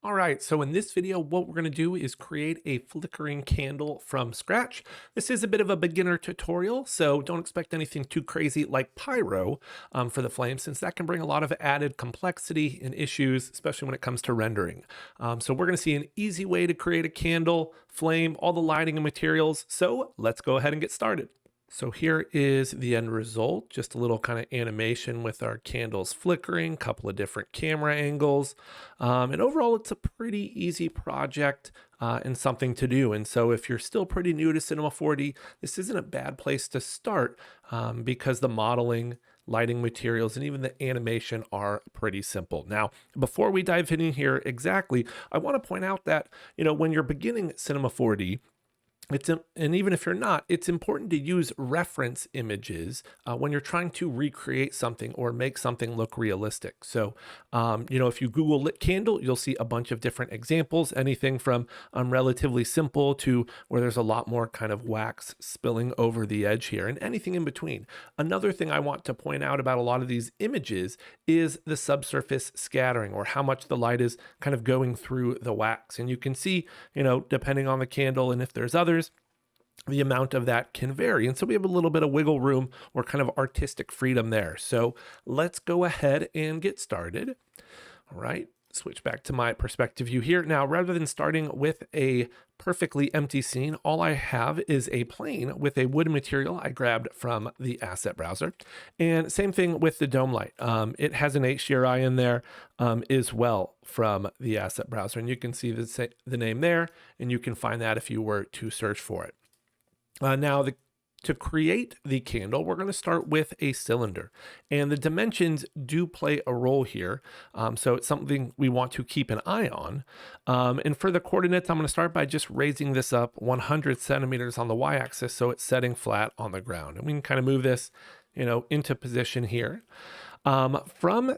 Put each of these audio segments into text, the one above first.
All right, so in this video, what we're going to do is create a flickering candle from scratch. This is a bit of a beginner tutorial, so don't expect anything too crazy like pyro for the flame, since that can bring a lot of added complexity and issues, especially when it comes to rendering. So we're going to see an easy way to create a candle, flame, all the lighting and materials. So let's go ahead and get started. So here is the end result, just a little kind of animation with our candles flickering, couple of different camera angles. And overall, it's a pretty easy project and something to do. And so if you're still pretty new to Cinema 4D, this isn't a bad place to start because the modeling, lighting materials, and even the animation are pretty simple. Now, before we dive in here exactly, I want to point out that, when you're beginning Cinema 4D, and even if you're not, it's important to use reference images when you're trying to recreate something or make something look realistic. So, if you Google lit candle, you'll see a bunch of different examples, anything from relatively simple to where there's a lot more kind of wax spilling over the edge here, and anything in between. Another thing I want to point out about a lot of these images is the subsurface scattering, or how much the light is kind of going through the wax. And you can see, depending on the candle and if there's others, the amount of that can vary. And so we have a little bit of wiggle room or kind of artistic freedom there. So let's go ahead and get started. All right, switch back to my perspective view here. Now, rather than starting with a perfectly empty scene, all I have is a plane with a wood material I grabbed from the asset browser. And same thing with the dome light. It has an HDRI in there as well from the asset browser. And you can see the name there, and you can find that if you were to search for it. To create the candle, we're going to start with a cylinder, and the dimensions do play a role here. So it's something we want to keep an eye on. And for the coordinates, I'm going to start by just raising this up 100 centimeters on the y-axis, so it's setting flat on the ground. And we can kind of move this, into position here. From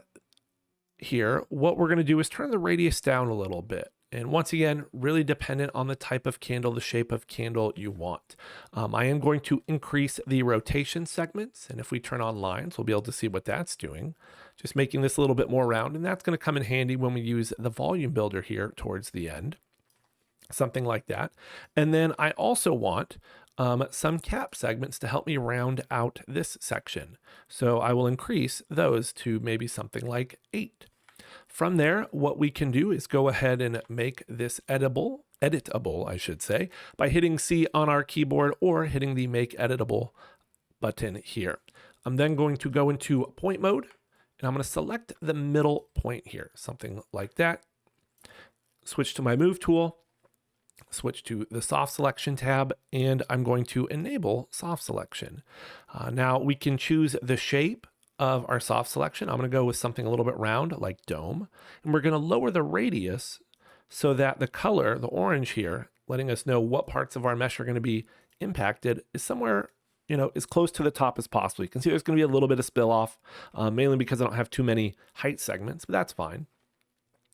here, what we're going to do is turn the radius down a little bit. And once again, really dependent on the type of candle, the shape of candle you want. I am going to increase the rotation segments. And if we turn on lines, we'll be able to see what that's doing. Just making this a little bit more round. And that's going to come in handy when we use the volume builder here towards the end. Something like that. And then I also want some cap segments to help me round out this section. So I will increase those to maybe something like 8. From there, what we can do is go ahead and make this editable, I should say, by hitting C on our keyboard or hitting the Make Editable button here. I'm then going to go into point mode, and I'm going to select the middle point here, something like that. Switch to my Move tool, switch to the Soft Selection tab, and I'm going to enable Soft Selection. Now we can choose the shape of our soft selection. I'm going to go with something a little bit round like dome, and we're going to lower the radius so that the color, the orange here, letting us know what parts of our mesh are going to be impacted, is somewhere, as close to the top as possible. You can see there's going to be a little bit of spill off, mainly because I don't have too many height segments, but that's fine.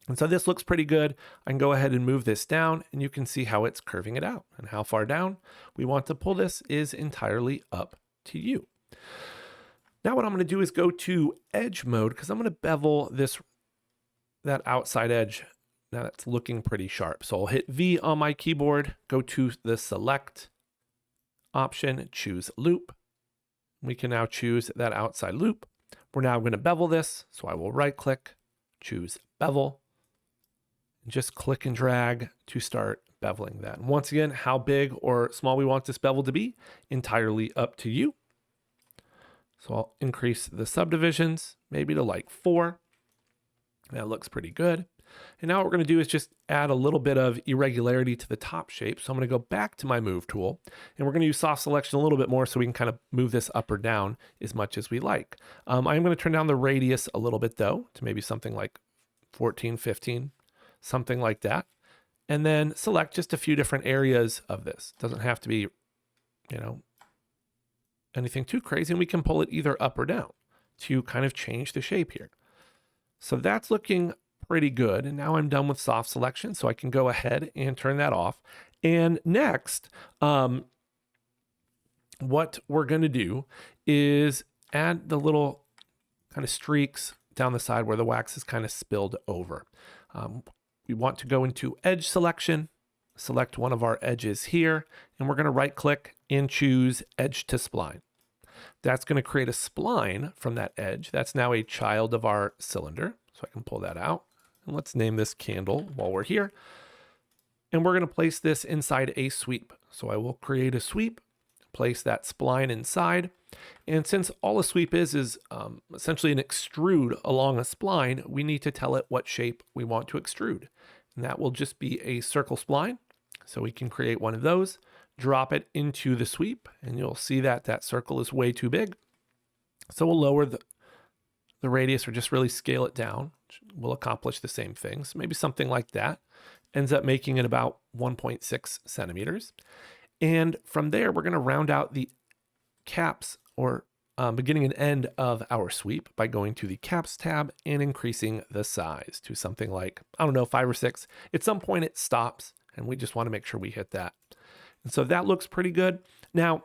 And so this looks pretty good. I can go ahead and move this down, and you can see how it's curving it out. And how far down we want to pull this is entirely up to you. Now what I'm going to do is go to edge mode, because I'm going to bevel that outside edge. Now that's looking pretty sharp. So I'll hit V on my keyboard, go to the select option, choose loop. We can now choose that outside loop. We're now going to bevel this. So I will right click, choose bevel, and just click and drag to start beveling that. And once again, how big or small we want this bevel to be, entirely up to you. So I'll increase the subdivisions, maybe to like 4. That looks pretty good. And now what we're going to do is just add a little bit of irregularity to the top shape. So I'm going to go back to my Move tool, and we're going to use Soft Selection a little bit more so we can kind of move this up or down as much as we like. I'm going to turn down the radius a little bit though, to maybe something like 14, 15, something like that. And then select just a few different areas of this. Doesn't have to be, anything too crazy, and we can pull it either up or down to kind of change the shape here. So that's looking pretty good. And now I'm done with soft selection, so I can go ahead and turn that off. And next, what we're going to do is add the little kind of streaks down the side where the wax is kind of spilled over. we want to go into edge selection, select one of our edges here, and we're going to right click and choose edge to spline. That's going to create a spline from that edge. That's now a child of our cylinder. So I can pull that out. And let's name this candle while we're here. And we're going to place this inside a sweep. So I will create a sweep, place that spline inside. And since all a sweep is essentially an extrude along a spline, we need to tell it what shape we want to extrude. And that will just be a circle spline. So we can create one of those, drop it into the sweep, and you'll see that that circle is way too big. So we'll lower the radius or just really scale it down. We'll accomplish the same things. Maybe something like that. Ends up making it about 1.6 centimeters. And from there, we're going to round out the caps or beginning and end of our sweep by going to the caps tab and increasing the size to something like, I don't know, 5 or 6. At some point it stops, and we just want to make sure we hit that. And so that looks pretty good. Now,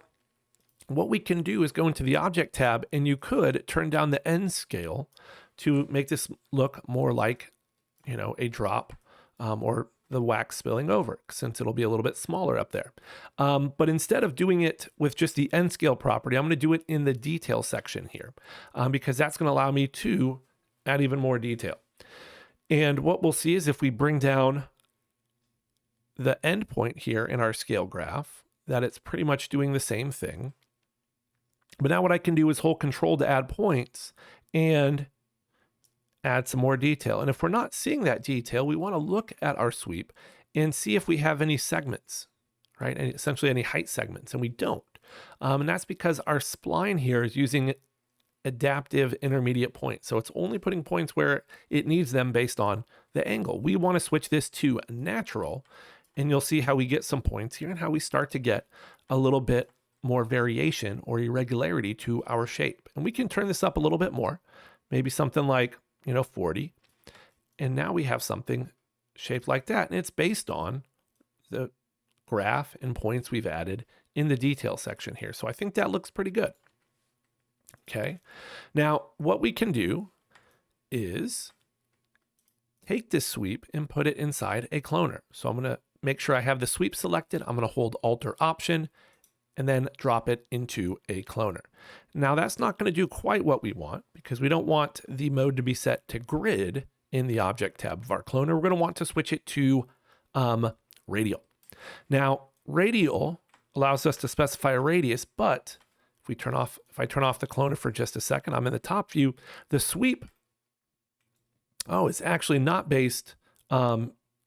what we can do is go into the object tab, and you could turn down the end scale to make this look more like, a drop or the wax spilling over, since it'll be a little bit smaller up there. But instead of doing it with just the end scale property, I'm going to do it in the detail section here, because that's going to allow me to add even more detail. And what we'll see is if we bring down the end point here in our scale graph, that it's pretty much doing the same thing. But now what I can do is hold Control to add points and add some more detail. And if we're not seeing that detail, we want to look at our sweep and see if we have any segments, right? And essentially any height segments, and we don't. And that's because our spline here is using adaptive intermediate points. So it's only putting points where it needs them based on the angle. We want to switch this to natural, and you'll see how we get some points here and how we start to get a little bit more variation or irregularity to our shape. And we can turn this up a little bit more, maybe something like 40. And now we have something shaped like that. And it's based on the graph and points we've added in the detail section here. So I think that looks pretty good. Okay. Now what we can do is take this sweep and put it inside a cloner. So I'm going to make sure I have the sweep selected. I'm going to hold Alt or Option and then drop it into a cloner. Now that's not going to do quite what we want, because we don't want the mode to be set to grid in the object tab of our cloner. We're going to want to switch it to radial. Now radial allows us to specify a radius, but if I turn off the cloner for just a second, I'm in the top view. The sweep, it's actually not based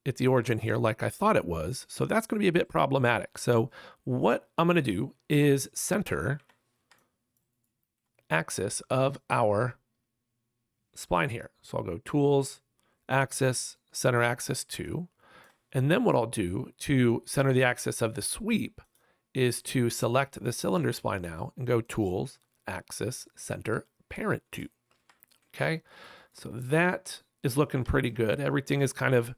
at the origin here like I thought it was. So that's going to be a bit problematic. So what I'm going to do is center axis of our spline here. So I'll go Tools, Axis, Center Axis 2. And then what I'll do to center the axis of the sweep is to select the cylinder spline now and go Tools, Axis, Center, Parent 2. Okay, so that is looking pretty good. Everything is kind of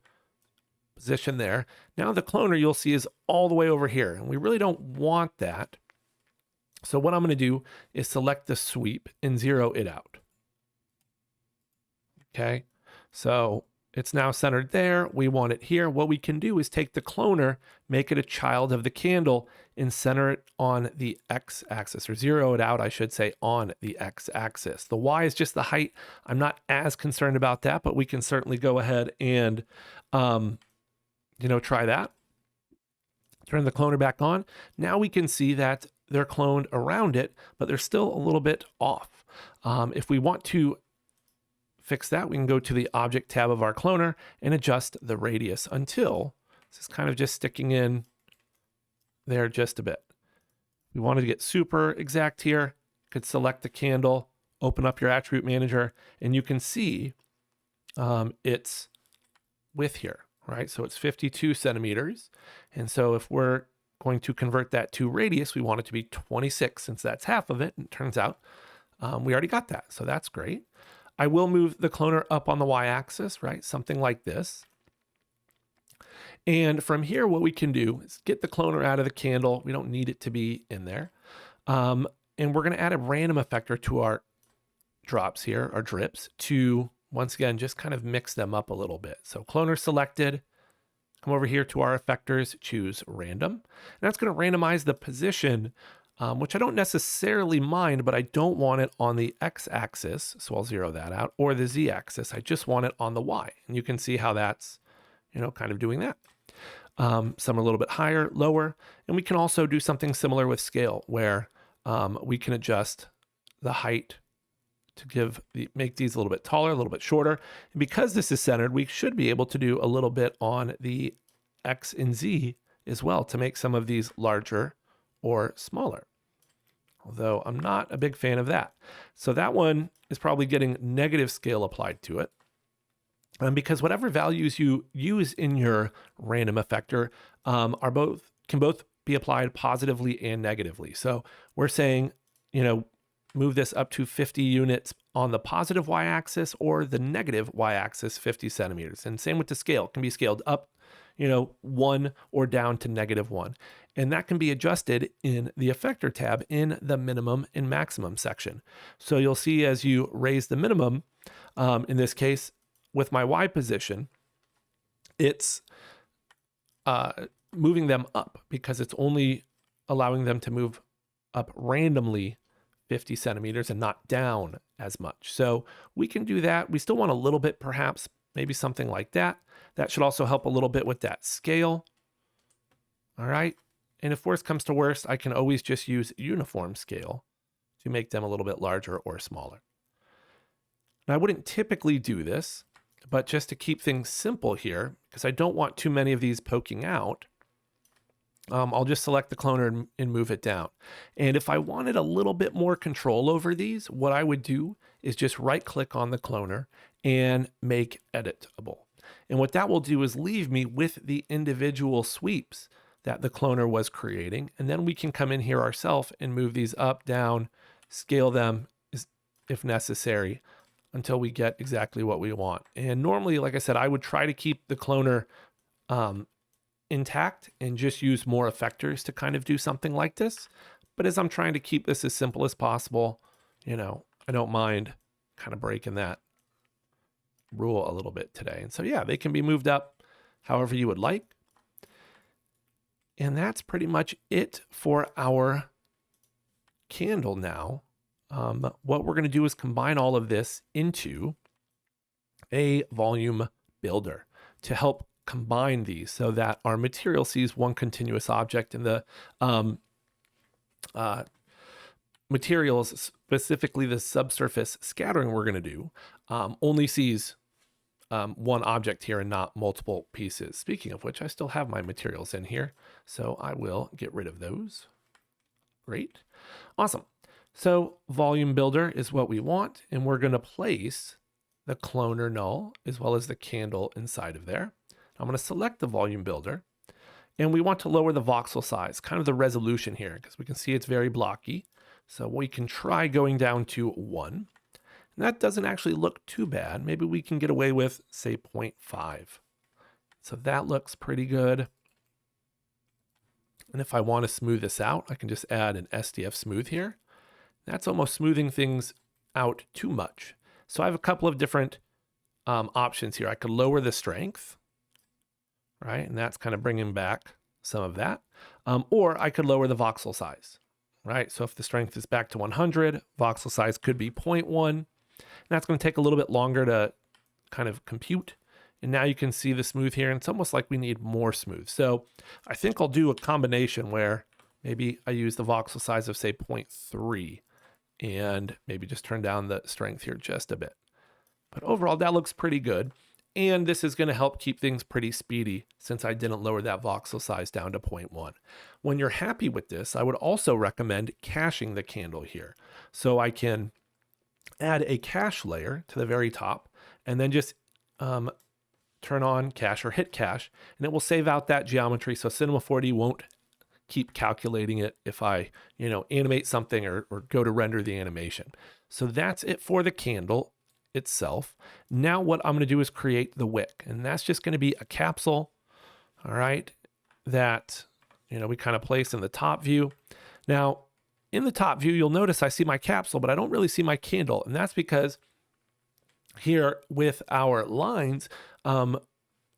positioned there. Now the cloner you'll see is all the way over here, and we really don't want that. So what I'm going to do is select the sweep and zero it out. Okay, so it's now centered there. We want it here. What we can do is take the cloner, make it a child of the candle, and center it on the x-axis, or zero it out, I should say, on the x-axis. The y is just the height. I'm not as concerned about that, but we can certainly go ahead and, try that. Turn the cloner back on. Now we can see that they're cloned around it, but they're still a little bit off. If we want to fix that, we can go to the object tab of our cloner and adjust the radius until this is kind of just sticking in there just a bit. We wanted to get super exact here. You could select the candle, open up your attribute manager, and you can see its width here, right? So it's 52 centimeters. And so if we're going to convert that to radius, we want it to be 26, since that's half of it. And it turns out we already got that. So that's great. I will move the cloner up on the y-axis, right? Something like this. And from here, what we can do is get the cloner out of the candle. We don't need it to be in there. And we're going to add a random effector to our drops here, our drips, to once again, just kind of mix them up a little bit. So cloner selected, come over here to our effectors, choose random. And that's going to randomize the position, which I don't necessarily mind, but I don't want it on the x-axis, so I'll zero that out, or the z-axis. I just want it on the y. And you can see how that's, kind of doing that. Some are a little bit higher, lower, and we can also do something similar with scale, where we can adjust the height to make these a little bit taller, a little bit shorter. And because this is centered, we should be able to do a little bit on the X and Z as well to make some of these larger or smaller. Although I'm not a big fan of that. So that one is probably getting negative scale applied to it. And because whatever values you use in your random effector can both be applied positively and negatively. So we're saying, move this up to 50 units on the positive y-axis or the negative y-axis 50 centimeters. And same with the scale. It can be scaled up, 1 or down to -1. And that can be adjusted in the effector tab in the minimum and maximum section. So you'll see as you raise the minimum, in this case, with my Y position, it's moving them up because it's only allowing them to move up randomly 50 centimeters and not down as much. So we can do that. We still want a little bit, perhaps, maybe something like that. That should also help a little bit with that scale. All right. And if worst comes to worst, I can always just use uniform scale to make them a little bit larger or smaller. Now, I wouldn't typically do this, but just to keep things simple here, because I don't want too many of these poking out, I'll just select the cloner and move it down. And if I wanted a little bit more control over these, what I would do is just right click on the cloner and make editable. And what that will do is leave me with the individual sweeps that the cloner was creating. And then we can come in here ourselves and move these up, down, scale them if necessary until we get exactly what we want. And normally, like I said, I would try to keep the cloner intact and just use more effectors to kind of do something like this. But as I'm trying to keep this as simple as possible, I don't mind kind of breaking that rule a little bit today. And so, yeah, they can be moved up however you would like. And that's pretty much it for our candle now. What we're going to do is combine all of this into a volume builder to help combine these so that our material sees one continuous object and the materials, specifically the subsurface scattering we're going to do, only sees one object here and not multiple pieces. Speaking of which, I still have my materials in here, so I will get rid of those. Great. Awesome. So volume builder is what we want, and we're going to place the cloner null as well as the candle inside of there. I'm going to select the volume builder, and we want to lower the voxel size, kind of the resolution here, because we can see it's very blocky. So we can try going down to 1. And that doesn't actually look too bad. Maybe we can get away with, say, 0.5. So that looks pretty good. And if I want to smooth this out, I can just add an SDF smooth here. That's almost smoothing things out too much. So I have a couple of different options here. I could lower the strength, right? And that's kind of bringing back some of that. Or I could lower the voxel size, right? So if the strength is back to 100, voxel size could be 0.1. And that's going to take a little bit longer to kind of compute. And now you can see the smooth here, and it's almost like we need more smooth. So I think I'll do a combination where maybe I use the voxel size of, say, 0.3 and maybe just turn down the strength here just a bit. But overall, that looks pretty good. And this is going to help keep things pretty speedy since I didn't lower that voxel size down to 0.1. When you're happy with this, I would also recommend caching the candle here. So I can add a cache layer to the very top and then just turn on cache or hit cache, and it will save out that geometry. So Cinema 4D won't keep calculating it if I, animate something or go to render the animation. So that's it for the candle itself. Now what I'm going to do is create the wick, and that's just going to be a capsule, all right, that, we kind of place in the top view. Now, in the top view, you'll notice I see my capsule, but I don't really see my candle, and that's because Here with our lines,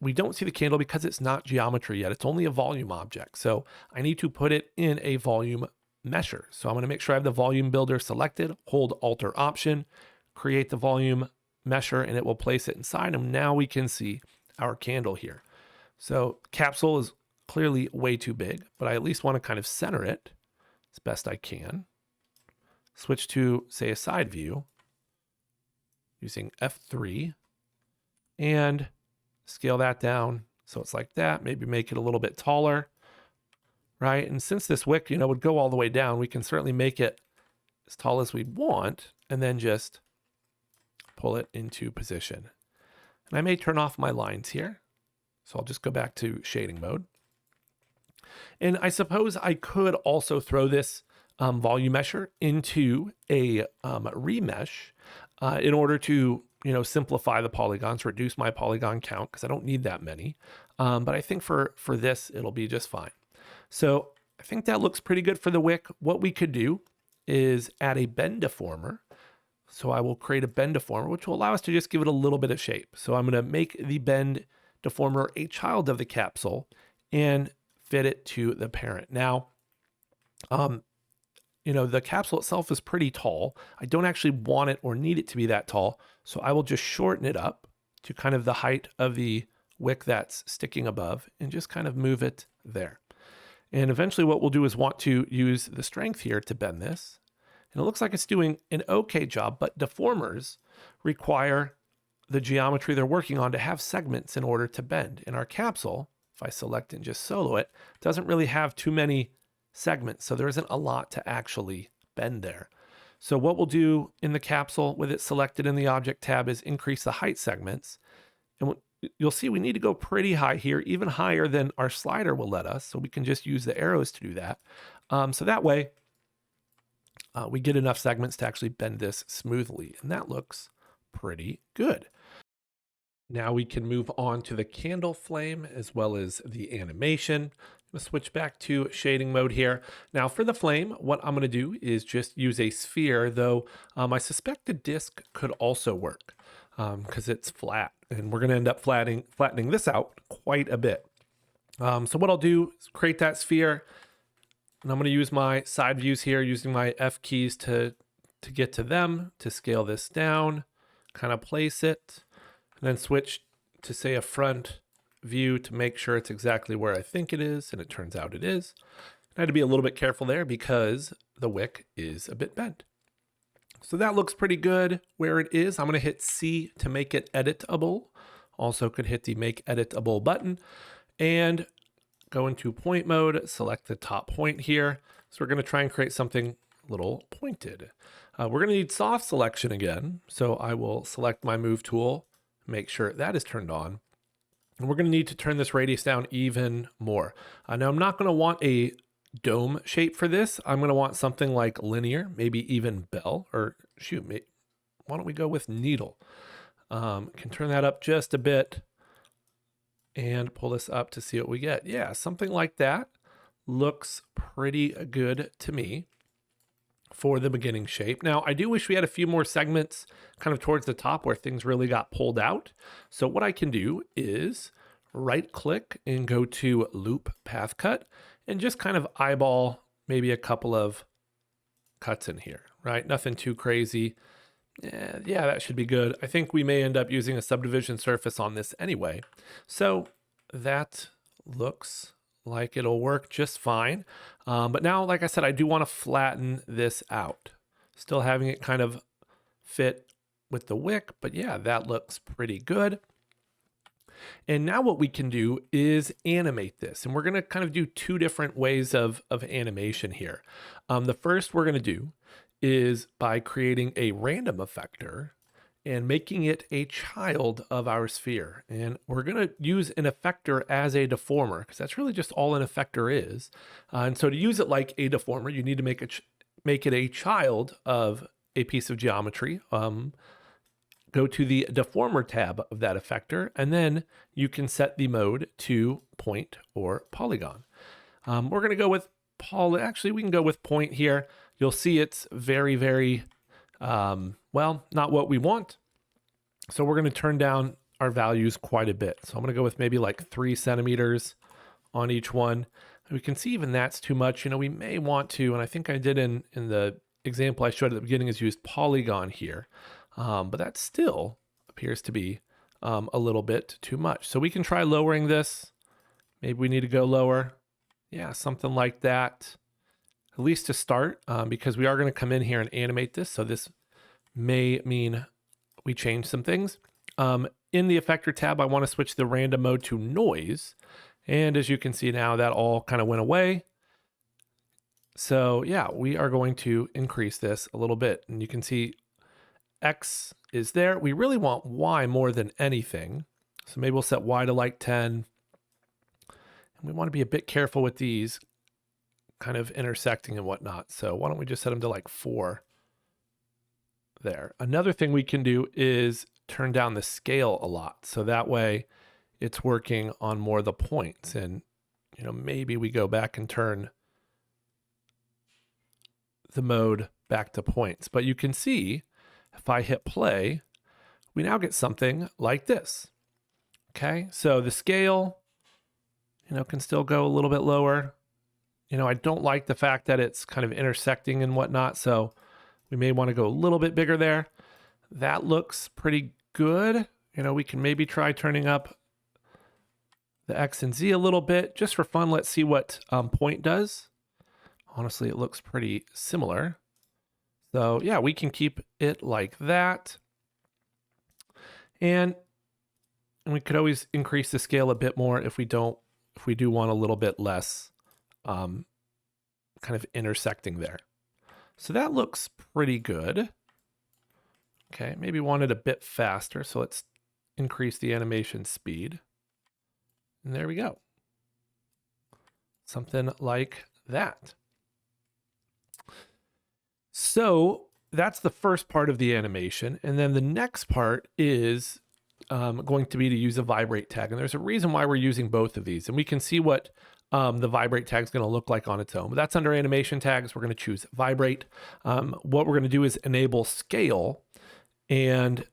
we don't see the candle because it's not geometry yet. It's only a volume object. So I need to put it in a volume mesher. So I'm going to make sure I have the volume builder selected, hold Alt or Option, create the volume mesher, and it will place it inside. And now we can see our candle here. So capsule is clearly way too big, but I at least want to kind of center it as best I can. Switch to, say, a side view using F3 and scale that down so it's like that. Maybe make it a little bit taller, right? And since this wick, would go all the way down, we can certainly make it as tall as we want and then just pull it into position. And I may turn off my lines here. So I'll just go back to shading mode. And I suppose I could also throw this volume mesher into a remesh in order to simplify the polygons, reduce my polygon count because I don't need that many. But I think for this, it'll be just fine. So I think that looks pretty good for the wick. What we could do is add a bend deformer. So I will create a bend deformer, which will allow us to just give it a little bit of shape. So I'm going to make the bend deformer a child of the capsule and fit it to the parent. Now, the capsule itself is pretty tall. I don't actually want it or need it to be that tall. So I will just shorten it up to kind of the height of the wick that's sticking above and just kind of move it there. And eventually what we'll do is want to use the strength here to bend this. And it looks like it's doing an okay job, but deformers require the geometry they're working on to have segments in order to bend. In our capsule, if I select and just solo it, doesn't really have too many segments, so there isn't a lot to actually bend there. So what we'll do in the capsule with it selected in the object tab is increase the height segments. And you'll see we need to go pretty high here, even higher than our slider will let us. So we can just use the arrows to do that. So that way we get enough segments to actually bend this smoothly. And that looks pretty good. Now we can move on to the candle flame as well as the animation. I'm gonna switch back to shading mode here. Now for the flame, what I'm gonna do is just use a sphere, though I suspect the disc could also work because it's flat, and we're gonna end up flattening this out quite a bit. So what I'll do is create that sphere, and I'm gonna use my side views here using my F keys to get to them, to scale this down, kind of place it, and then switch to, say, a front view to make sure it's exactly where I think it is, and it turns out it is. I had to be a little bit careful there because the wick is a bit bent. So that looks pretty good where it is. I'm going to hit C to make it editable. Also could hit the Make Editable button and go into point mode, select the top point here. So we're going to try and create something a little pointed. We're going to need soft selection again. So I will select my move tool, make sure that is turned on. And we're going to need to turn this radius down even more. Now I'm not going to want a dome shape for this. I'm going to want something like linear, maybe even bell, or shoot, why don't we go with needle? Can turn that up just a bit and pull this up to see what we get. Yeah, something like that looks pretty good to me for the beginning shape. Now, I do wish we had a few more segments kind of towards the top where things really got pulled out. So what I can do is right click and go to Loop Path Cut and just kind of eyeball maybe a couple of cuts in here, right? Nothing too crazy. Yeah, that should be good. I think we may end up using a subdivision surface on this anyway. So that looks like it'll work just fine. But now, like I said, I do want to flatten this out. Still having it kind of fit with the wick, but yeah, that looks pretty good. And now what we can do is animate this. And we're going to kind of do two different ways of animation here. The first we're going to do is by creating a random effector and making it a child of our sphere. And we're going to use an effector as a deformer because that's really just all an effector is. And so to use it like a deformer, you need to make it a child of a piece of geometry. Go to the deformer tab of that effector, and then you can set the mode to point or polygon. We're going to go with actually, we can go with point here. You'll see it's very, very, well, not what we want. So we're going to turn down our values quite a bit. So I'm going to go with maybe like 3 centimeters on each one. We can see even that's too much. We may want to, and I think I did in the example I showed at the beginning, is used polygon here. But that still appears to be a little bit too much. So we can try lowering this. Maybe we need to go lower. Yeah, something like that, at least to start, because we are going to come in here and animate this. So this may mean we change some things. In the effector tab, I want to switch the random mode to noise. And as you can see now, that all kind of went away. So yeah, we are going to increase this a little bit. And you can see X is there. We really want Y more than anything. So maybe we'll set Y to like 10. And we want to be a bit careful with these kind of intersecting and whatnot. So why don't we just set them to like 4 there. Another thing we can do is turn down the scale a lot. So that way it's working on more of the points. And, maybe we go back and turn the mode back to points. But you can see if I hit play, we now get something like this. Okay, so the scale, can still go a little bit lower. I don't like the fact that it's kind of intersecting and whatnot. So we may want to go a little bit bigger there. That looks pretty good. We can maybe try turning up the X and Z a little bit just for fun. Let's see what point does. Honestly, it looks pretty similar. So yeah, we can keep it like that. And we could always increase the scale a bit more if we do want a little bit less kind of intersecting there. So that looks pretty good. Okay, maybe want it a bit faster. So let's increase the animation speed. And there we go. Something like that. So that's the first part of the animation. And then the next part is going to be to use a vibrate tag. And there's a reason why we're using both of these. And we can see what the vibrate tag is going to look like on its own. But that's under animation tags. We're going to choose vibrate. What we're going to do is enable scale. And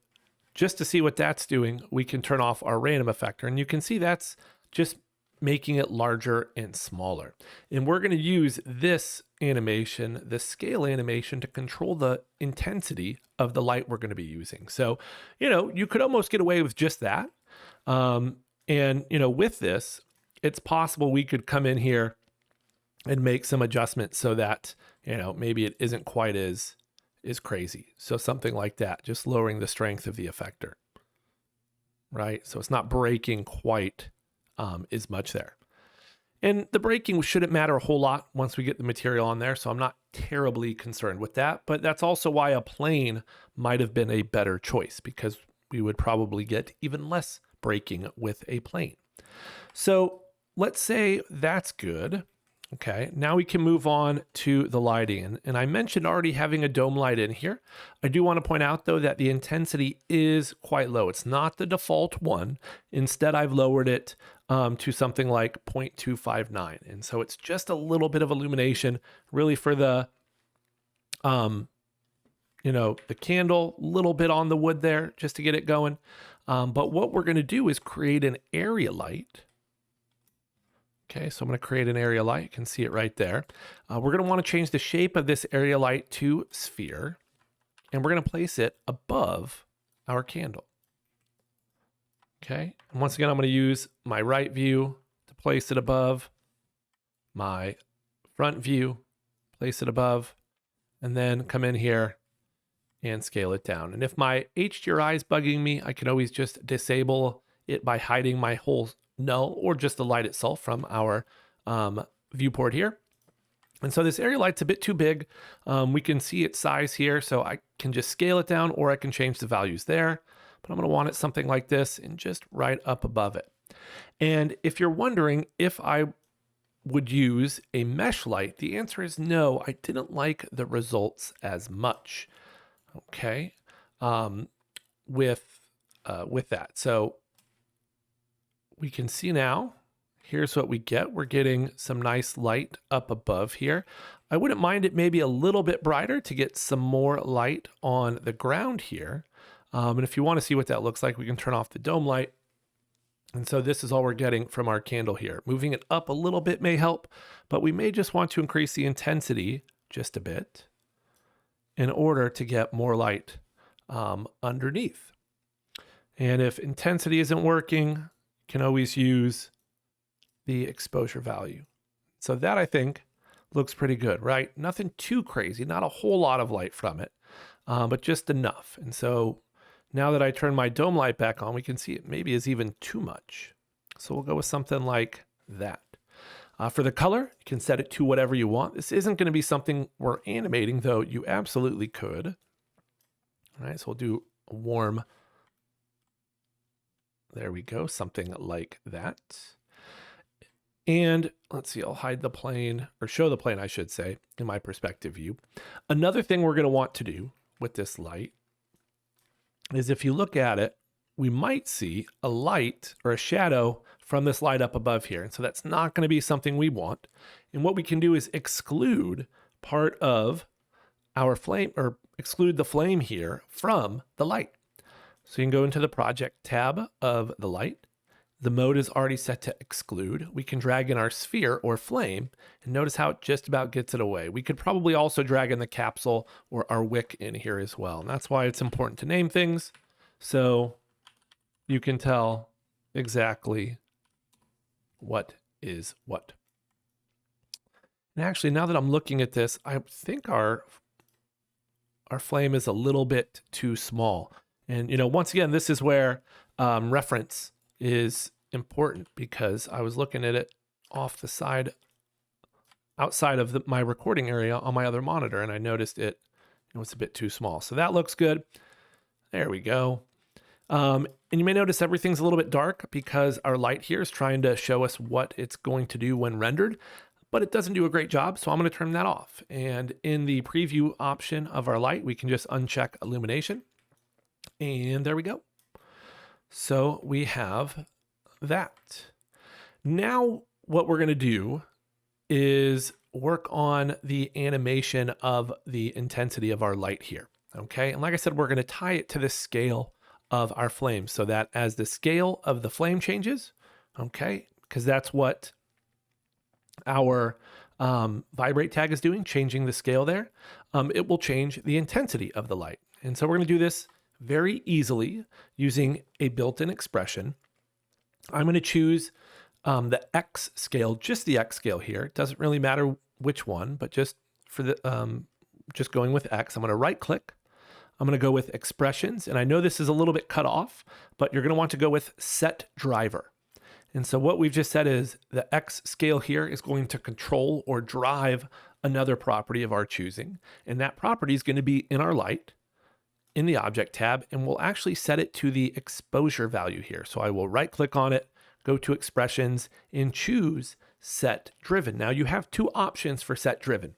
just to see what that's doing, we can turn off our random effector. And you can see that's just making it larger and smaller. And we're going to use this animation, the scale animation, to control the intensity of the light we're going to be using. So, you could almost get away with just that. And, with this, it's possible we could come in here and make some adjustments so that, maybe it isn't quite as crazy. So something like that, just lowering the strength of the effector, right? So it's not breaking quite as much there. And the breaking shouldn't matter a whole lot once we get the material on there. So I'm not terribly concerned with that, but that's also why a plane might have been a better choice, because we would probably get even less breaking with a plane. So let's say that's good. Okay, now we can move on to the lighting. And I mentioned already having a dome light in here. I do want to point out, though, that the intensity is quite low. It's not the default one. Instead, I've lowered it to something like 0.259. And so it's just a little bit of illumination, really for the, the candle, a little bit on the wood there, just to get it going. But what we're going to do is create an area light. Okay, so I'm going to create an area light. You can see it right there. We're going to want to change the shape of this area light to sphere, and we're going to place it above our candle. Okay, and once again, I'm going to use my right view to place it above, my front view, place it above, and then come in here and scale it down. And if my HDRI is bugging me, I can always just disable it by hiding my whole null or just the light itself from our viewport here. And so this area light's a bit too big. We can see its size here, so I can just scale it down, or I can change the values there. But I'm going to want it something like this and just right up above it. And if you're wondering if I would use a mesh light, the answer is no. I didn't like the results as much. Okay, with that. So we can see now, here's what we get. We're getting some nice light up above here. I wouldn't mind it maybe a little bit brighter to get some more light on the ground here. And if you want to see what that looks like, we can turn off the dome light. And so this is all we're getting from our candle here. Moving it up a little bit may help, but we may just want to increase the intensity just a bit in order to get more light underneath. And if intensity isn't working, you can always use the exposure value. So that, I think, looks pretty good, right? Nothing too crazy, not a whole lot of light from it, but just enough. And so now that I turn my dome light back on, we can see it maybe is even too much. So we'll go with something like that. For the color, you can set it to whatever you want. This isn't going to be something we're animating, though you absolutely could. All right, so we'll do a warm. There we go, something like that. And let's see, I'll hide the plane, or show the plane, I should say, in my perspective view. Another thing we're going to want to do with this light is, if you look at it, we might see a light or a shadow from this light up above here. And so that's not going to be something we want. And what we can do is exclude part of our flame, or exclude the flame here from the light. So you can go into the project tab of the light. The mode is already set to exclude. We can drag in our sphere or flame, and notice how it just about gets it away. We could probably also drag in the capsule or our wick in here as well. And that's why it's important to name things, so you can tell exactly what is what. And actually, now that I'm looking at this, I think our flame is a little bit too small. And, you know, once again, this is where reference is important, because I was looking at it off the side, outside of my recording area on my other monitor, and I noticed it, it's a bit too small. So that looks good. There we go. And you may notice everything's a little bit dark because our light here is trying to show us what it's going to do when rendered, but it doesn't do a great job. So I'm going to turn that off. And in the preview option of our light, we can just uncheck illumination. And there we go. So we have that. Now what we're going to do is work on the animation of the intensity of our light here. Okay. And like I said, we're going to tie it to the scale of our flame, so that as the scale of the flame changes, okay, because that's what our vibrate tag is doing, changing the scale there, it will change the intensity of the light. And so we're going to do this very easily using a built-in expression. I'm going to choose the X scale, just the X scale here. It doesn't really matter which one, but just for the just going with X, I'm going to right click. I'm going to go with expressions, and I know this is a little bit cut off, but you're going to want to go with set driver. And so what we've just said is the X scale here is going to control or drive another property of our choosing, and that property is going to be in our light in the object tab, and we'll actually set it to the exposure value here. So I will right click on it, go to expressions, and choose set driven. Now you have two options for set driven.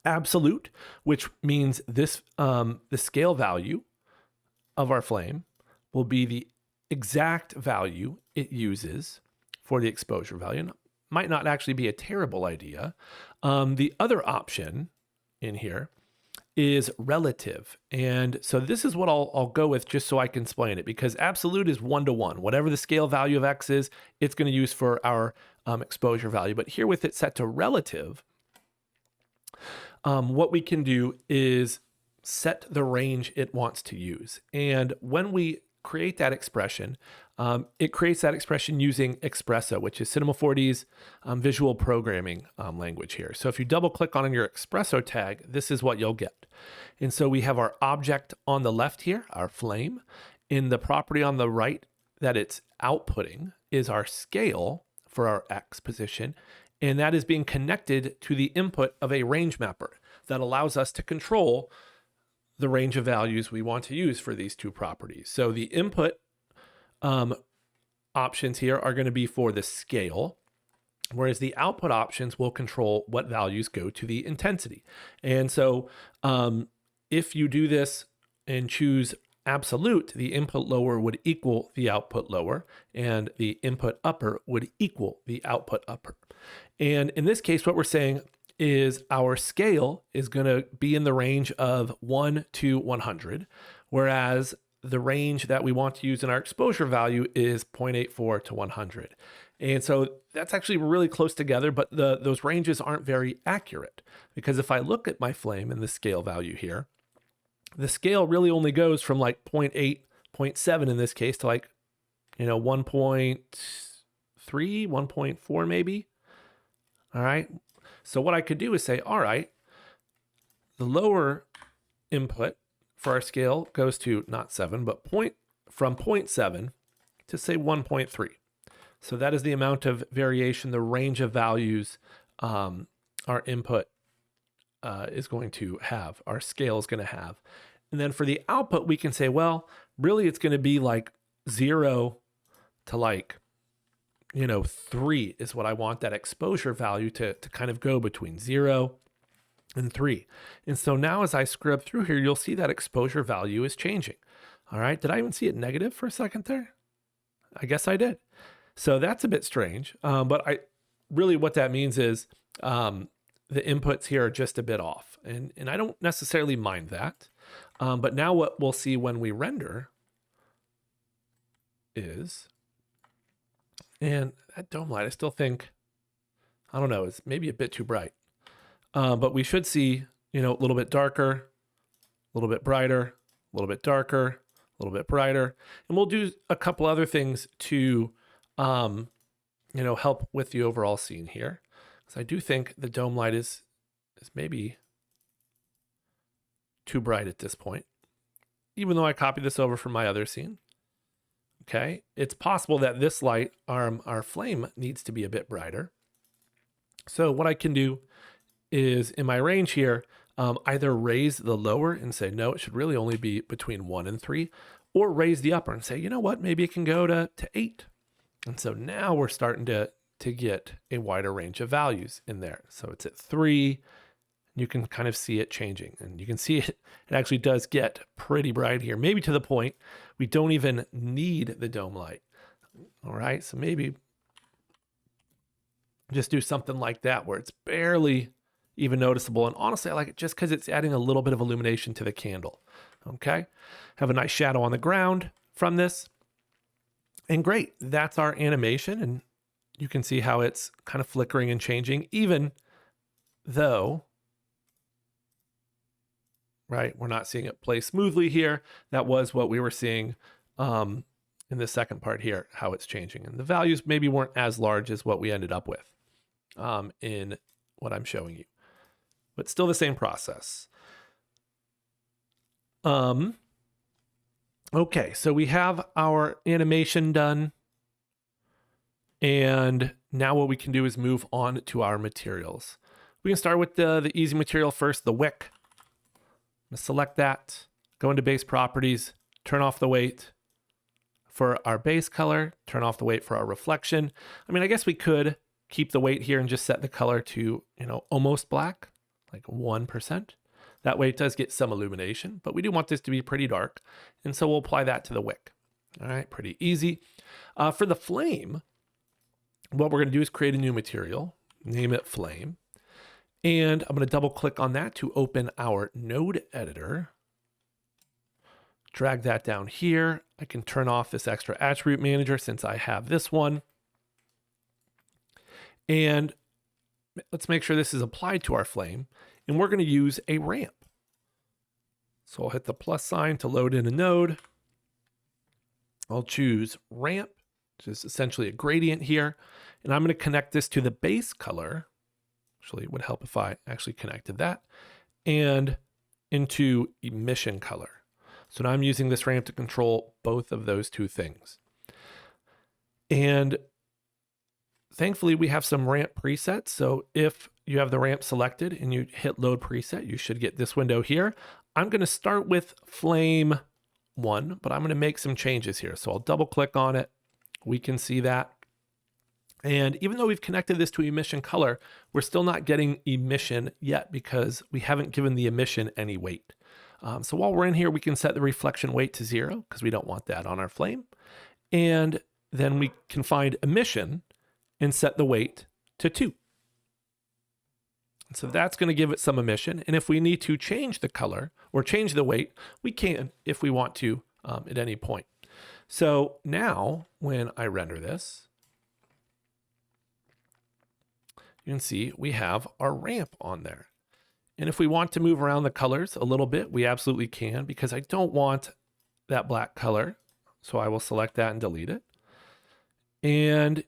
Absolute, which means this the scale value of our flame will be the exact value it uses for the exposure value. Might not actually be a terrible idea. The other option in here is relative. And so this is what I'll go with, just so I can explain it, because absolute is 1-to-1. Whatever the scale value of X is, it's going to use for our exposure value. But here with it set to relative, what we can do is set the range it wants to use. And when we create that expression, it creates that expression using Espresso, which is Cinema 4D's visual programming language here. So if you double click on your Espresso tag, this is what you'll get. And so we have our object on the left here, our flame. In the property on the right that it's outputting is our scale for our X position. And that is being connected to the input of a range mapper that allows us to control the range of values we want to use for these two properties. So the input options here are going to be for the scale, whereas the output options will control what values go to the intensity. And so if you do this and choose absolute, the input lower would equal the output lower, and the input upper would equal the output upper. And in this case, what we're saying is our scale is going to be in the range of 1 to 100, whereas the range that we want to use in our exposure value is 0.84 to 100. And so that's actually really close together, but those ranges aren't very accurate, because if I look at my flame and the scale value here, the scale really only goes from like 0.8, 0.7 in this case to like, 1.3, 1.4 maybe. All right. So what I could do is say, all right, the lower input for our scale goes to not 7, but from 0.7 to say 1.3. So that is the amount of variation, the range of values our input is going to have, our scale is going to have. And then for the output, we can say, well, really it's going to be like 0 to like, 3 is what I want that exposure value to kind of go between 0 and 3. And so now as I scrub through here, you'll see that exposure value is changing. All right. Did I even see it negative for a second there? I guess I did. So that's a bit strange. But what that means is the inputs here are just a bit off. And I don't necessarily mind that. But now what we'll see when we render is, and that dome light, I still think, I don't know, it's maybe a bit too bright. But we should see, a little bit darker, a little bit brighter, a little bit darker, a little bit brighter. And we'll do a couple other things to, help with the overall scene here. Because I do think the dome light is maybe too bright at this point, even though I copied this over from my other scene. Okay, it's possible that this light, our flame, needs to be a bit brighter. So what I can do is in my range here, either raise the lower and say, no, it should really only be between 1 and 3, or raise the upper and say, you know what, maybe it can go to 8. And so now we're starting to get a wider range of values in there. So it's at 3. You can kind of see it changing, and you can see it actually does get pretty bright here, maybe to the point we don't even need the dome light. All right, so maybe just do something like that where it's barely even noticeable. And honestly, I like it just because it's adding a little bit of illumination to the candle. Okay, have a nice shadow on the ground from this. And great, that's our animation. And you can see how it's kind of flickering and changing, even though, right, we're not seeing it play smoothly here. That was what we were seeing in the second part here, how it's changing. And the values maybe weren't as large as what we ended up with in what I'm showing you, but still the same process. Okay, so we have our animation done. And now what we can do is move on to our materials. We can start with the easy material first, the wick. I'm gonna select that, go into base properties, turn off the weight for our base color, turn off the weight for our reflection. I mean, I guess we could keep the weight here and just set the color to, almost black, like 1%. That way it does get some illumination, but we do want this to be pretty dark. And so we'll apply that to the wick. All right, pretty easy. For the flame, what we're gonna do is create a new material, name it flame. And I'm going to double click on that to open our node editor. Drag that down here. I can turn off this extra attribute manager since I have this one. And let's make sure this is applied to our flame. And we're going to use a ramp. So I'll hit the plus sign to load in a node. I'll choose ramp, which is essentially a gradient here. And I'm going to connect this to the base color. Actually, it would help if I actually connected that, and into emission color. So now I'm using this ramp to control both of those two things. And thankfully, we have some ramp presets. So if you have the ramp selected and you hit load preset, you should get this window here. I'm going to start with flame 1, but I'm going to make some changes here. So I'll double click on it. We can see that. And even though we've connected this to emission color, we're still not getting emission yet because we haven't given the emission any weight. So while we're in here, we can set the reflection weight to 0 because we don't want that on our flame. And then we can find emission and set the weight to 2. And so that's going to give it some emission. And if we need to change the color or change the weight, we can if we want to at any point. So now when I render this, you can see we have our ramp on there. And if we want to move around the colors a little bit, we absolutely can, because I don't want that black color. So I will select that and delete it. And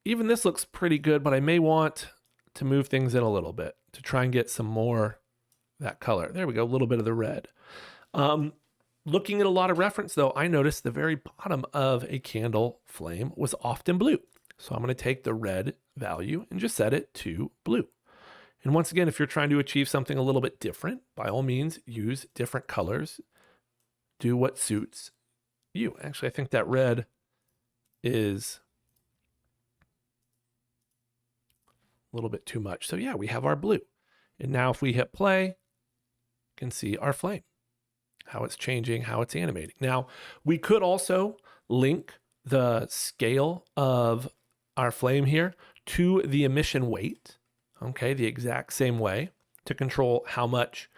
even this looks pretty good, but I may want to move things in a little bit to try and get some more that color. There we go, a little bit of the red. Looking at a lot of reference though, I noticed the very bottom of a candle flame was often blue. So I'm going to take the red value and just set it to blue. And once again, if you're trying to achieve something a little bit different, by all means, use different colors. Do what suits you. Actually, I think that red is a little bit too much. So yeah, we have our blue. And now if we hit play, you can see our flame, how it's changing, how it's animating. Now, we could also link the scale of our flame here to the emission weight, okay, the exact same way to control how much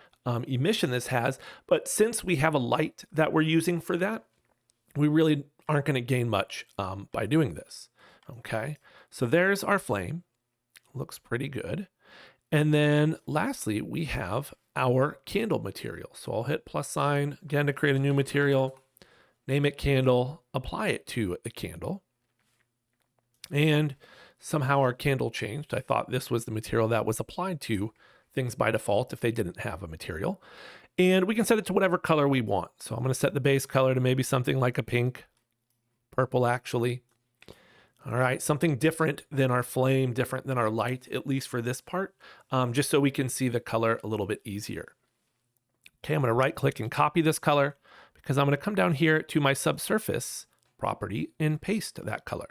emission this has. But since we have a light that we're using for that, we really aren't going to gain much by doing this, okay? So there's our flame. Looks pretty good. And then lastly, we have our candle material. So I'll hit plus sign again to create a new material, name it candle, apply it to the candle. And somehow our candle changed. I thought this was the material that was applied to things by default if they didn't have a material. And we can set it to whatever color we want. So I'm going to set the base color to maybe something like a pink, purple actually. All right, something different than our flame, different than our light, at least for this part, just so we can see the color a little bit easier. Okay, I'm going to right click and copy this color because I'm going to come down here to my subsurface property and paste that color.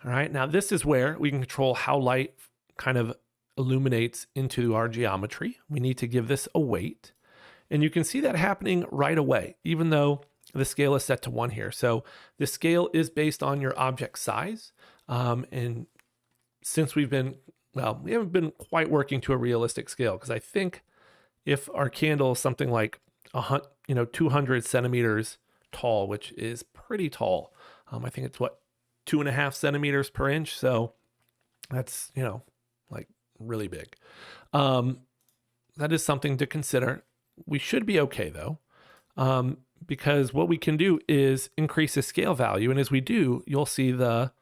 All right, now this is where we can control how light kind of illuminates into our geometry. We need to give this a weight. And you can see that happening right away, even though the scale is set to 1 here. So the scale is based on your object size. And since we haven't been quite working to a realistic scale, because I think if our candle is something like 200 centimeters tall, which is pretty tall, I think it's 2.5 centimeters per inch. So that's, like really big. That is something to consider. We should be okay though, because what we can do is increase the scale value. And as we do, you'll see the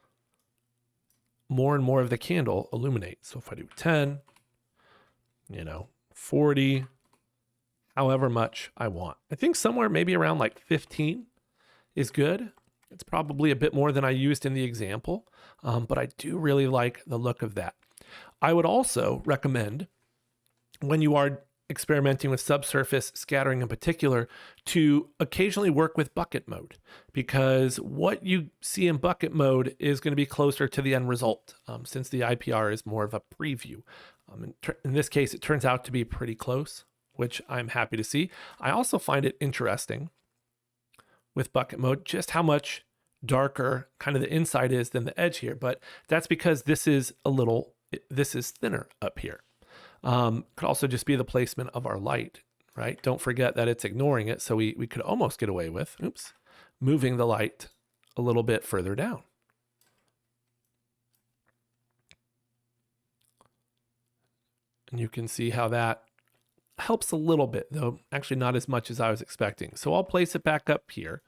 more and more of the candle illuminate. So if I do 10, 40, however much I want. I think somewhere maybe around like 15 is good. It's probably a bit more than I used in the example, but I do really like the look of that. I would also recommend, when you are experimenting with subsurface scattering in particular, to occasionally work with bucket mode, because what you see in bucket mode is going to be closer to the end result, since the IPR is more of a preview. In this case, it turns out to be pretty close, which I'm happy to see. I also find it interesting with bucket mode just how much darker kind of the inside is than the edge here, but that's because this is thinner up here. Could also just be the placement of our light, right? Don't forget that it's ignoring it, so we could almost get away with, moving the light a little bit further down. And you can see how that helps a little bit, though actually not as much as I was expecting. So I'll place it back up here.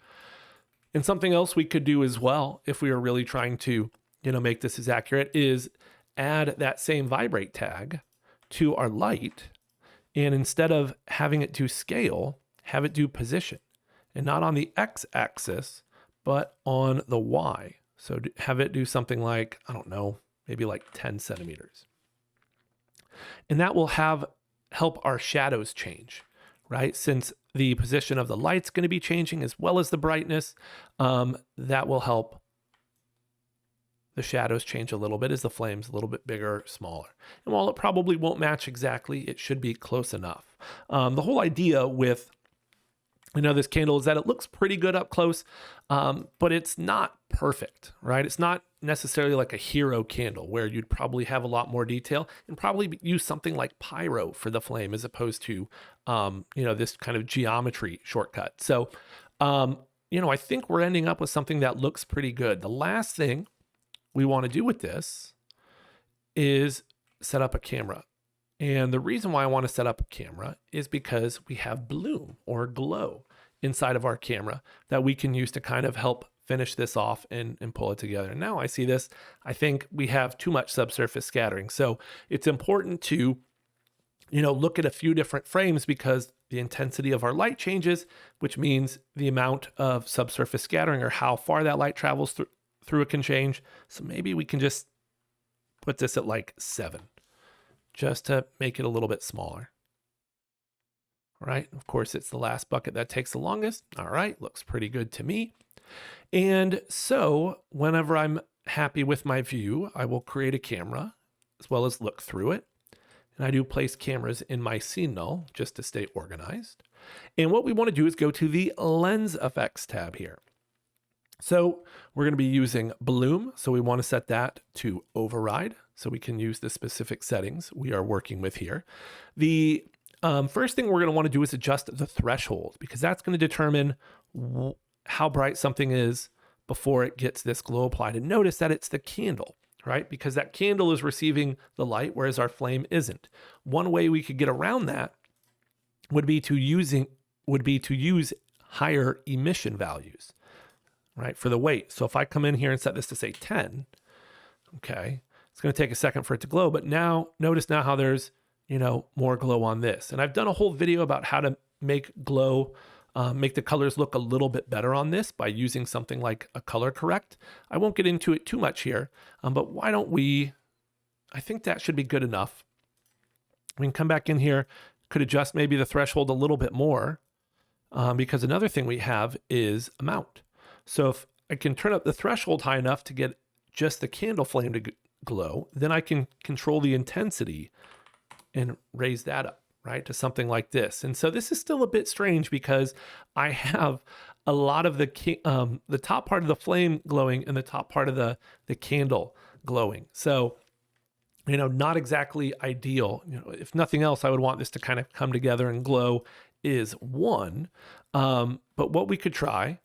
And something else we could do as well, if we are really trying to, make this as accurate, is add that same vibrate tag to our light. And instead of having it do scale, have it do position, and not on the X-axis, but on the Y. So have it do something like, I don't know, maybe like 10 centimeters. And that will help our shadows change, right? Since the position of the light's going to be changing as well as the brightness, that will help the shadows change a little bit as the flame's a little bit bigger, smaller. And while it probably won't match exactly, it should be close enough. The whole idea with this candle is that it looks pretty good up close, but it's not perfect, right? It's not necessarily like a hero candle where you'd probably have a lot more detail and probably use something like pyro for the flame as opposed to, this kind of geometry shortcut. So I think we're ending up with something that looks pretty good. The last thing we want to do with this is set up a camera. And the reason why I want to set up a camera is because we have bloom or glow inside of our camera that we can use to kind of help finish this off and pull it together. And now I see this, I think we have too much subsurface scattering. So it's important to, look at a few different frames because the intensity of our light changes, which means the amount of subsurface scattering or how far that light travels through it can change. So maybe we can just put this at like 7, just to make it a little bit smaller. All right, of course, it's the last bucket that takes the longest. All right, looks pretty good to me. And so whenever I'm happy with my view, I will create a camera as well as look through it. And I do place cameras in my scene null just to stay organized. And what we want to do is go to the lens effects tab here. So we're going to be using bloom. So we want to set that to override so we can use the specific settings we are working with here. The first thing we're going to want to do is adjust the threshold because that's going to determine how bright something is before it gets this glow applied. And notice that it's the candle, right? Because that candle is receiving the light, whereas our flame isn't. One way we could get around that would be to use higher emission values, right, for the weight. So if I come in here and set this to say 10, okay, it's going to take a second for it to glow, but now notice now how there's, more glow on this. And I've done a whole video about how to make glow, make the colors look a little bit better on this by using something like a color correct. I won't get into it too much here, but why don't I think that should be good enough. We can come back in here, could adjust maybe the threshold a little bit more, because another thing we have is amount. So if I can turn up the threshold high enough to get just the candle flame to glow, then I can control the intensity and raise that up, right, to something like this. And so this is still a bit strange because I have a lot of the top part of the flame glowing and the top part of the candle glowing. So, not exactly ideal. If nothing else, I would want this to kind of come together and glow is 1. But what we could try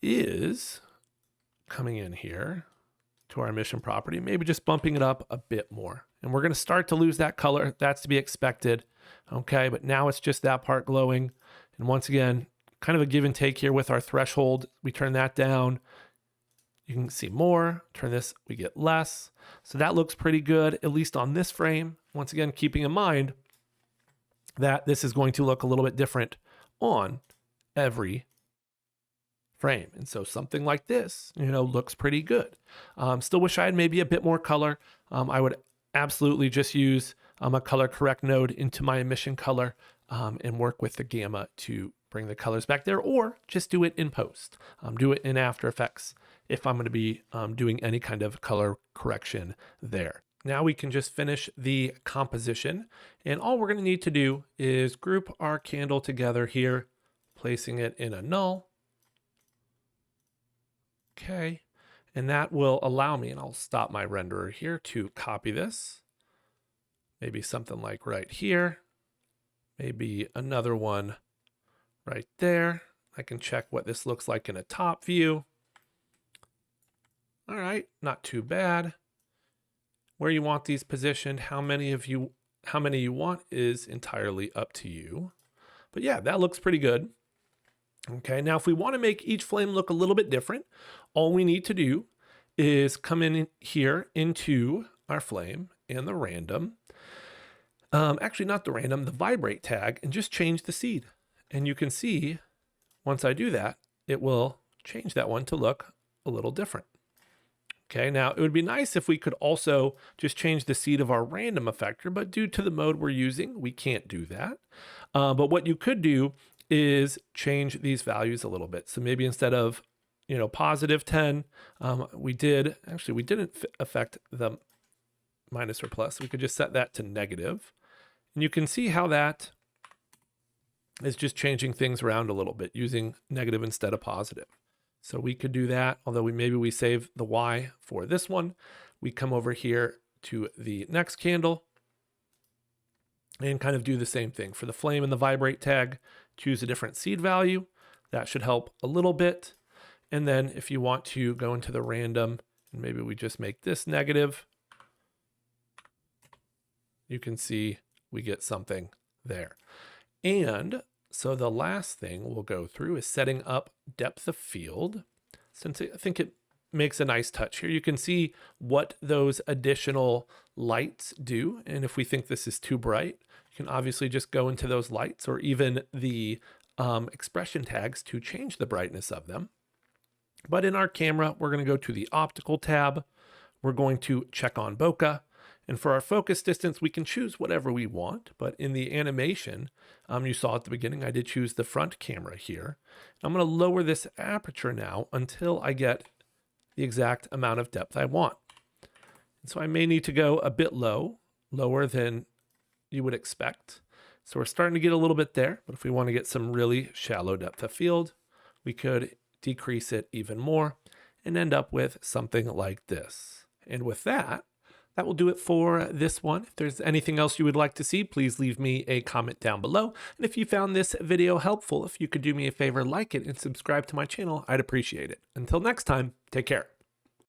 is coming in here to our emission property, maybe just bumping it up a bit more. And we're going to start to lose that color. That's to be expected. Okay, but now it's just that part glowing. And once again, kind of a give and take here with our threshold. We turn that down. You can see more. Turn this, we get less. So that looks pretty good, at least on this frame. Once again, keeping in mind that this is going to look a little bit different on every frame. And so something like this, looks pretty good. Still wish I had maybe a bit more color. I would absolutely just use a color correct node into my emission color and work with the gamma to bring the colors back there, or just do it in post. Do it in After Effects if I'm going to be doing any kind of color correction there. Now we can just finish the composition, and all we're going to need to do is group our candle together here, placing it in a null. Okay, and that will allow me, and I'll stop my renderer here to copy this. Maybe something like right here, maybe another one right there. I can check what this looks like in a top view. All right, not too bad. Where you want these positioned, how many you want is entirely up to you. But yeah, that looks pretty good. Okay, now if we want to make each flame look a little bit different, all we need to do is come in here into our flame and the random. Actually, not the random, the vibrate tag, and just change the seed. And you can see, once I do that, it will change that one to look a little different. Okay, now it would be nice if we could also just change the seed of our random effector, but due to the mode we're using, we can't do that. But what you could do is change these values a little bit. So maybe instead of, positive 10, we didn't affect the minus or plus. We could just set that to negative. And you can see how that is just changing things around a little bit using negative instead of positive. So we could do that, although maybe we save the Y for this one. We come over here to the next candle and kind of do the same thing. For the flame and the vibrate tag, choose a different seed value That should help a little bit. And then if you want to go into the random, and maybe we just make this negative, you can see we get something there. And so the last thing we'll go through is setting up depth of field. Since I think it makes a nice touch here, you can see what those additional lights do. And if we think this is too bright, you can obviously just go into those lights or even the expression tags to change the brightness of them. But in our camera, we're going to go to the optical tab. We're going to check on bokeh. And for our focus distance, we can choose whatever we want. But in the animation, you saw at the beginning, I did choose the front camera here. I'm going to lower this aperture now until I get the exact amount of depth I want. And so I may need to go a bit lower than you would expect. So we're starting to get a little bit there. But if we want to get some really shallow depth of field, we could decrease it even more and end up with something like this. And with that, that will do it for this one. If there's anything else you would like to see, please leave me a comment down below. And if you found this video helpful, if you could do me a favor, like it and subscribe to my channel, I'd appreciate it. Until next time, take care.